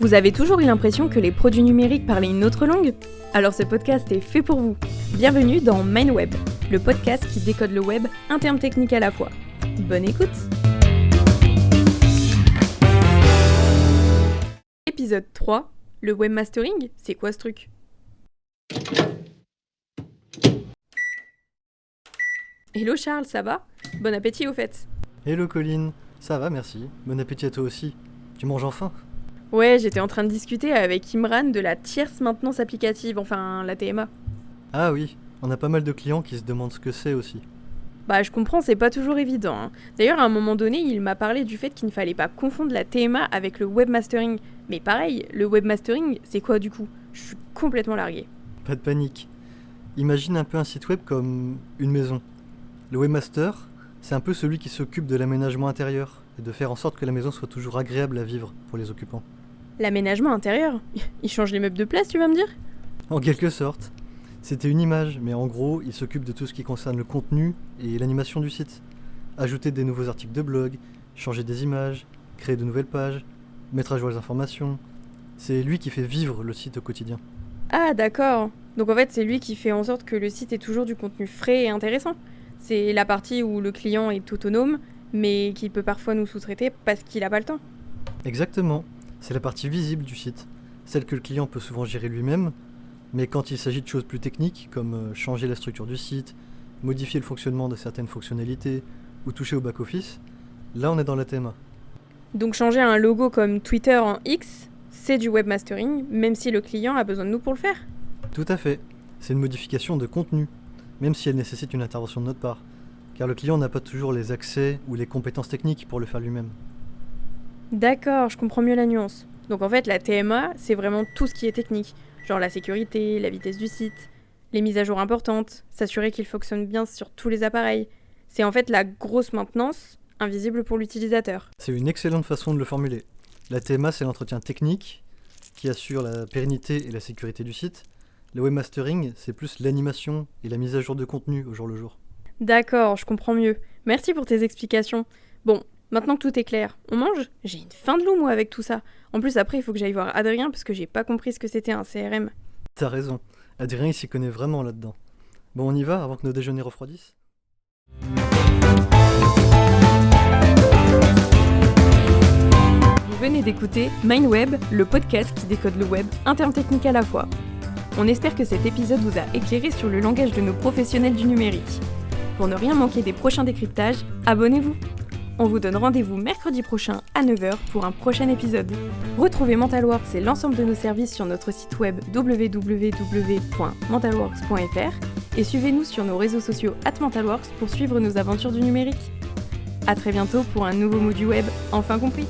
Vous avez toujours eu l'impression que les produits numériques parlaient une autre langue ? Alors ce podcast est fait pour vous. Bienvenue dans MindWeb, le podcast qui décode le web, un terme technique à la fois. Bonne écoute ! Épisode 3, le webmastering, c'est quoi ce truc ? Hello Charles, ça va ? Bon appétit au fait. Hello Colline, ça va merci, bon appétit à toi aussi. Tu manges enfin ? Ouais, j'étais en train de discuter avec Imran de la tierce maintenance applicative, enfin la TMA. Ah oui, on a pas mal de clients qui se demandent ce que c'est aussi. Bah je comprends, c'est pas toujours évident. Hein. D'ailleurs à un moment donné, il m'a parlé du fait qu'il ne fallait pas confondre la TMA avec le webmastering. Mais pareil, le webmastering, c'est quoi du coup ? Je suis complètement larguée. Pas de panique. Imagine un peu un site web comme une maison. Le webmaster, c'est un peu celui qui s'occupe de l'aménagement intérieur et de faire en sorte que la maison soit toujours agréable à vivre pour les occupants. L'aménagement intérieur ? Il change les meubles de place, tu vas me dire ? En quelque sorte. C'était une image, mais en gros, il s'occupe de tout ce qui concerne le contenu et l'animation du site. Ajouter des nouveaux articles de blog, changer des images, créer de nouvelles pages, mettre à jour les informations. C'est lui qui fait vivre le site au quotidien. Ah d'accord. Donc en fait c'est lui qui fait en sorte que le site ait toujours du contenu frais et intéressant. C'est la partie où le client est autonome, mais qui peut parfois nous sous-traiter parce qu'il n'a pas le temps. Exactement. C'est la partie visible du site, celle que le client peut souvent gérer lui-même, mais quand il s'agit de choses plus techniques, comme changer la structure du site, modifier le fonctionnement de certaines fonctionnalités, ou toucher au back-office, là on est dans la TMA. Donc changer un logo comme Twitter en X, c'est du webmastering, même si le client a besoin de nous pour le faire. Tout à fait, c'est une modification de contenu, même si elle nécessite une intervention de notre part, car le client n'a pas toujours les accès ou les compétences techniques pour le faire lui-même. D'accord, je comprends mieux la nuance. Donc en fait la TMA, c'est vraiment tout ce qui est technique, genre la sécurité, la vitesse du site, les mises à jour importantes, s'assurer qu'il fonctionne bien sur tous les appareils. C'est en fait la grosse maintenance, invisible pour l'utilisateur. C'est une excellente façon de le formuler. La TMA, c'est l'entretien technique qui assure la pérennité et la sécurité du site. Le webmastering, c'est plus l'animation et la mise à jour de contenu au jour le jour. D'accord, je comprends mieux. Merci pour tes explications. Bon, maintenant que tout est clair, on mange ? J'ai une faim de loup moi avec tout ça. En plus après il faut que j'aille voir Adrien parce que j'ai pas compris ce que c'était un CRM. T'as raison, Adrien il s'y connaît vraiment là-dedans. Bon on y va avant que nos déjeuners refroidissent ? Vous venez d'écouter MindWeb, le podcast qui décode le web, un terme technique à la fois. On espère que cet épisode vous a éclairé sur le langage de nos professionnels du numérique. Pour ne rien manquer des prochains décryptages, abonnez-vous. On vous donne rendez-vous mercredi prochain à 9h pour un prochain épisode. Retrouvez Mentalworks et l'ensemble de nos services sur notre site web www.mentalworks.fr et suivez-nous sur nos réseaux sociaux @mentalworks pour suivre nos aventures du numérique. À très bientôt pour un nouveau mot du web enfin compris.